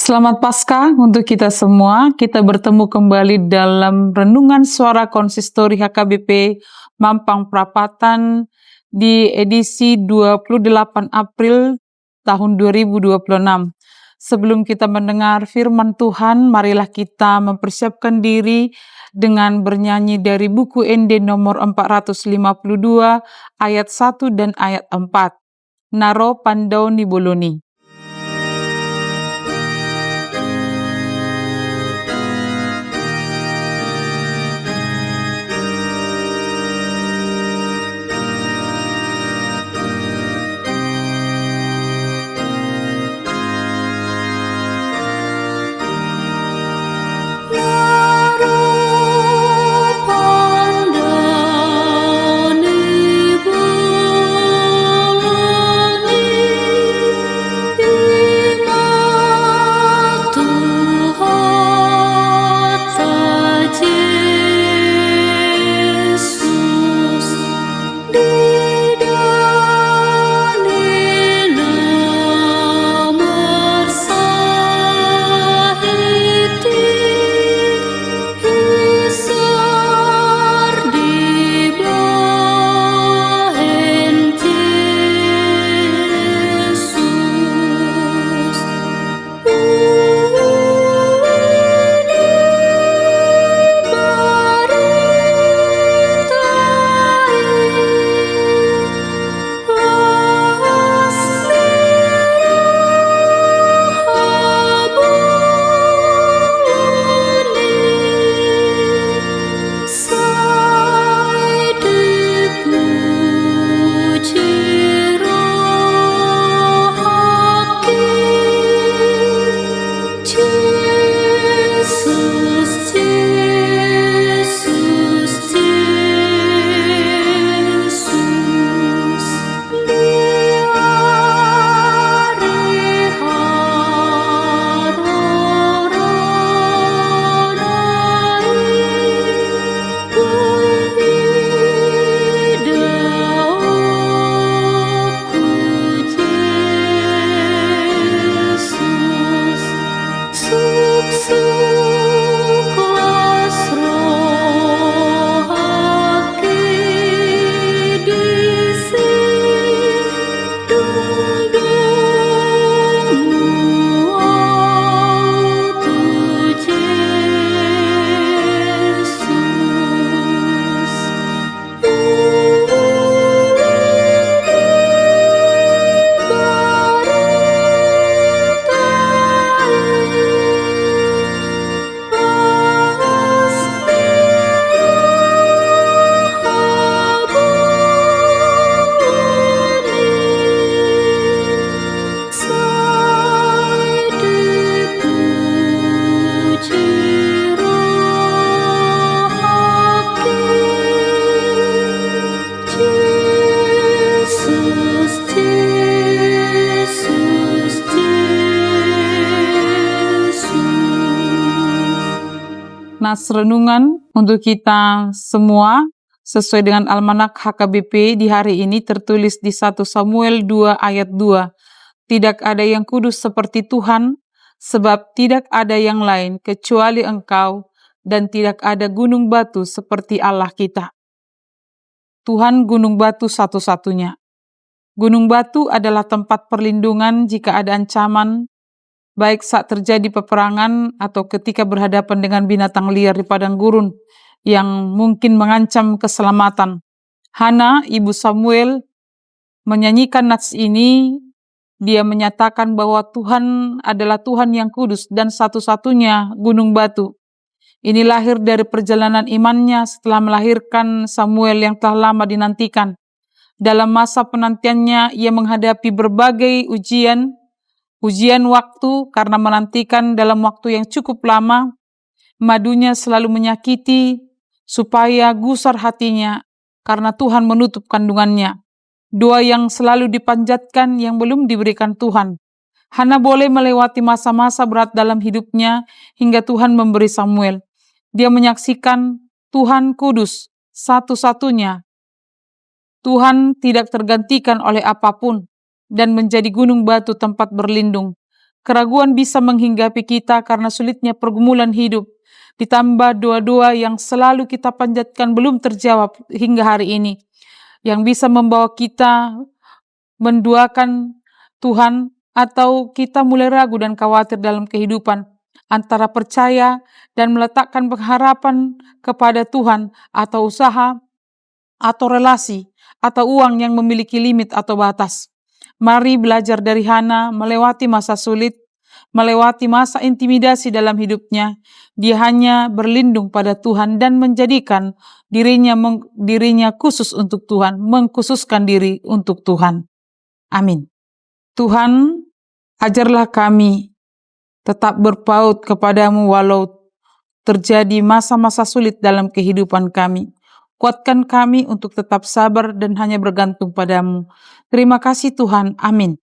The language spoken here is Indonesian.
Selamat Paskah untuk kita semua. Kita bertemu kembali dalam renungan suara konsistori HKBP Mampang Prapatan di edisi 28 April tahun 2026. Sebelum kita mendengar firman Tuhan, marilah kita mempersiapkan diri dengan bernyanyi dari buku ND nomor 452 ayat 1 dan ayat 4. Naro Pandau Niboloni. Nas renungan untuk kita semua sesuai dengan Almanak HKBP di hari ini tertulis di 1 Samuel 2 ayat 2. Tidak ada yang kudus seperti Tuhan, sebab tidak ada yang lain kecuali Engkau, dan tidak ada gunung batu seperti Allah kita. Tuhan gunung batu satu-satunya. Gunung batu adalah tempat perlindungan jika ada ancaman, baik saat terjadi peperangan atau ketika berhadapan dengan binatang liar di padang gurun yang mungkin mengancam keselamatan. Hana, ibu Samuel, menyanyikan nats ini. Dia menyatakan bahwa Tuhan adalah Tuhan yang kudus dan satu-satunya gunung batu. Ini lahir dari perjalanan imannya setelah melahirkan Samuel yang telah lama dinantikan. Dalam masa penantiannya, ia menghadapi berbagai ujian waktu karena menantikan dalam waktu yang cukup lama. Madunya selalu menyakiti supaya gusar hatinya karena Tuhan menutup kandungannya. Doa yang selalu dipanjatkan yang belum diberikan Tuhan. Hana boleh melewati masa-masa berat dalam hidupnya hingga Tuhan memberi Samuel. Dia menyaksikan Tuhan kudus, satu-satunya. Tuhan tidak tergantikan oleh apapun dan menjadi gunung batu tempat berlindung. Keraguan bisa menghinggapi kita karena sulitnya pergumulan hidup. Ditambah doa-doa yang selalu kita panjatkan belum terjawab hingga hari ini. Yang bisa membawa kita menduakan Tuhan atau kita mulai ragu dan khawatir dalam kehidupan. Antara percaya dan meletakkan pengharapan kepada Tuhan atau usaha atau relasi atau uang yang memiliki limit atau batas. Mari belajar dari Hana melewati masa sulit, melewati masa intimidasi dalam hidupnya. Dia hanya berlindung pada Tuhan dan menjadikan dirinya khusus untuk Tuhan, mengkhususkan diri untuk Tuhan. Amin. Tuhan, ajarlah kami tetap berpaut kepadamu walau terjadi masa-masa sulit dalam kehidupan kami. Kuatkan kami untuk tetap sabar dan hanya bergantung padamu. Terima kasih Tuhan. Amin.